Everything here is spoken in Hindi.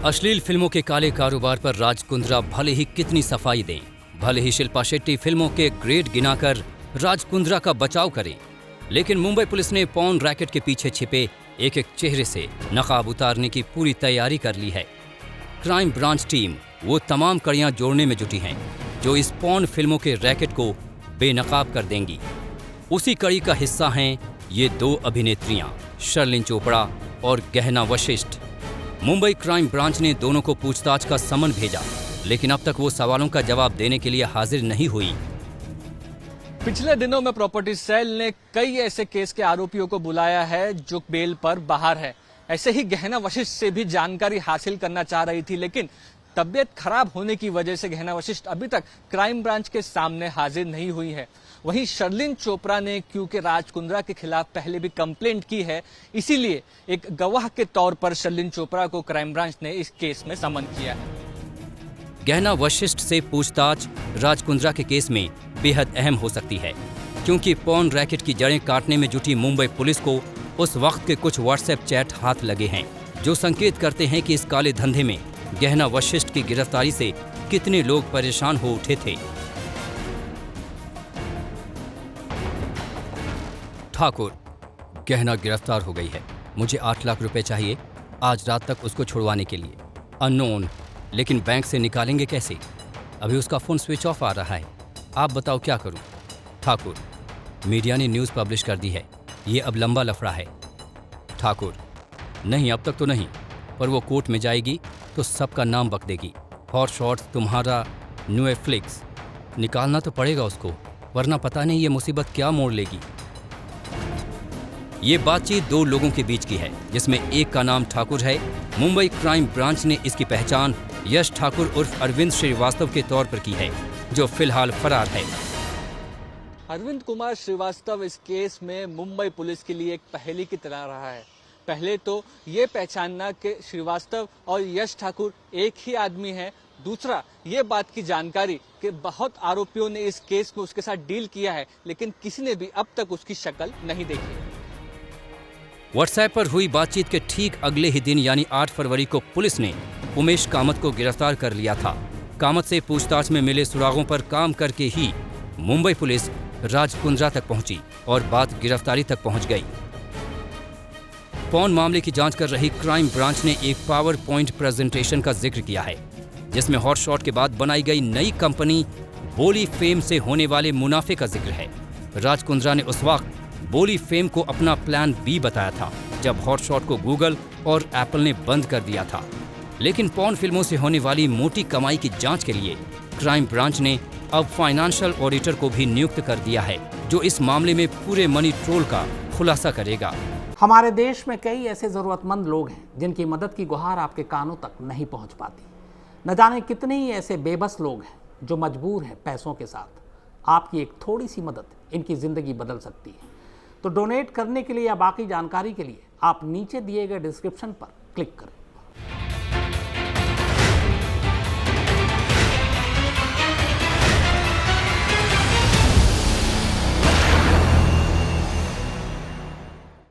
अश्लील फिल्मों के काले कारोबार पर राज कुंद्रा भले ही कितनी सफाई दें, भले ही शिल्पा शेट्टी फिल्मों के ग्रेड गिनाकर राज कुंद्रा का बचाव करें, लेकिन मुंबई पुलिस ने पॉर्न रैकेट के पीछे छिपे एक एक चेहरे से नकाब उतारने की पूरी तैयारी कर ली है। क्राइम ब्रांच टीम वो तमाम कड़ियां जोड़ने में जुटी हैं जो इस पॉर्न फिल्मों के रैकेट को बेनकाब कर देंगी। उसी कड़ी का हिस्सा हैं ये दो अभिनेत्रियां शर्लिन चोपड़ा और गहना वशिष्ठ। मुंबई क्राइम ब्रांच ने दोनों को पूछताछ का समन भेजा, लेकिन अब तक वो सवालों का जवाब देने के लिए हाजिर नहीं हुई। पिछले दिनों में प्रॉपर्टी सेल ने कई ऐसे केस के आरोपियों को बुलाया है जो बेल पर बाहर है। ऐसे ही गहना वशिष्ठ से भी जानकारी हासिल करना चाह रही थी, लेकिन तबियत खराब होने की वजह से गहना वशिष्ठ अभी तक क्राइम ब्रांच के सामने हाजिर नहीं हुई है। वहीं शर्लिन चोपड़ा ने क्योंकि राज कुंद्रा के खिलाफ पहले भी कंप्लेंट की है, इसीलिए एक गवाह के तौर पर शर्लिन चोपड़ा को क्राइम ब्रांच ने इस केस में समन किया है। गहना वशिष्ठ से पूछताछ राज कुंद्रा के केस में बेहद अहम हो सकती है, क्योंकि पॉर्न रैकेट की जड़ें काटने में जुटी मुंबई पुलिस को उस वक्त के कुछ व्हाट्सएप चैट हाथ लगे हैं जो संकेत करते हैं कि इस काले धंधे में गहना वशिष्ठ की गिरफ्तारी से कितने लोग परेशान हो उठे थे। ठाकुर, गहना गिरफ्तार हो गई है। मुझे 8 लाख रुपए चाहिए आज रात तक उसको छुड़वाने के लिए। अननोन, लेकिन बैंक से निकालेंगे कैसे? अभी उसका फोन स्विच ऑफ आ रहा है। आप बताओ क्या करूं? ठाकुर, मीडिया ने न्यूज़ पब्लिश कर दी है, ये अब लंबा लफड़ा है। ठाकुर, नहीं अब तक तो नहीं, पर वो कोर्ट में जाएगी तो सबका नाम बक देगी। हॉट शॉट्स तुम्हारा न्यू फ्लिक्स, निकालना तो पड़ेगा उसको, वरना पता नहीं ये मुसीबत क्या मोड़ लेगी। ये बातचीत दो लोगों के बीच की है, जिसमें एक का नाम ठाकुर है। मुंबई क्राइम ब्रांच ने इसकी पहचान यश ठाकुर उर्फ अरविंद श्रीवास्तव के तौर पर की है, जो फिलहाल फरार है। अरविंद कुमार श्रीवास्तव इस केस में मुंबई पुलिस के लिए एक पहेली की तरह रहा है। पहले तो ये पहचानना कि श्रीवास्तव और यश ठाकुर एक ही आदमी है, दूसरा ये बात की जानकारी कि बहुत आरोपियों ने इस केस में उसके साथ डील किया है, लेकिन किसी ने भी अब तक उसकी शक्ल नहीं देखी। व्हाट्सएप पर हुई बातचीत के ठीक अगले ही दिन यानी 8 फरवरी को पुलिस ने उमेश कामत को गिरफ्तार कर लिया था। कामत से पूछताछ में मिले सुरागों पर काम करके ही मुंबई पुलिस राज कुंद्रा तक पहुंची और बात गिरफ्तारी तक पहुंच गई। पॉर्न मामले की जांच कर रही क्राइम ब्रांच ने एक पावर पॉइंट प्रेजेंटेशन का जिक्र किया है, जिसमें हॉट शॉट के बाद बनाई गई नई कंपनी बोली फेम से होने वाले मुनाफे का जिक्र है। राज कुंद्रा ने उस वक्त बोली फेम को अपना प्लान बी बताया था, जब हॉट शॉट को गूगल और एप्पल ने बंद कर दिया था। लेकिन पॉर्न फिल्मों से होने वाली मोटी कमाई की जांच के लिए क्राइम ब्रांच ने अब फाइनेंशियल ऑडिटर को भी नियुक्त कर दिया है, जो इस मामले में पूरे मनी ट्रोल का खुलासा करेगा। हमारे देश में कई ऐसे ज़रूरतमंद लोग हैं जिनकी मदद की गुहार आपके कानों तक नहीं पहुंच पाती। न जाने कितने ही ऐसे बेबस लोग हैं जो मजबूर हैं पैसों के साथ। आपकी एक थोड़ी सी मदद इनकी ज़िंदगी बदल सकती है। तो डोनेट करने के लिए या बाकी जानकारी के लिए आप नीचे दिए गए डिस्क्रिप्शन पर क्लिक करें।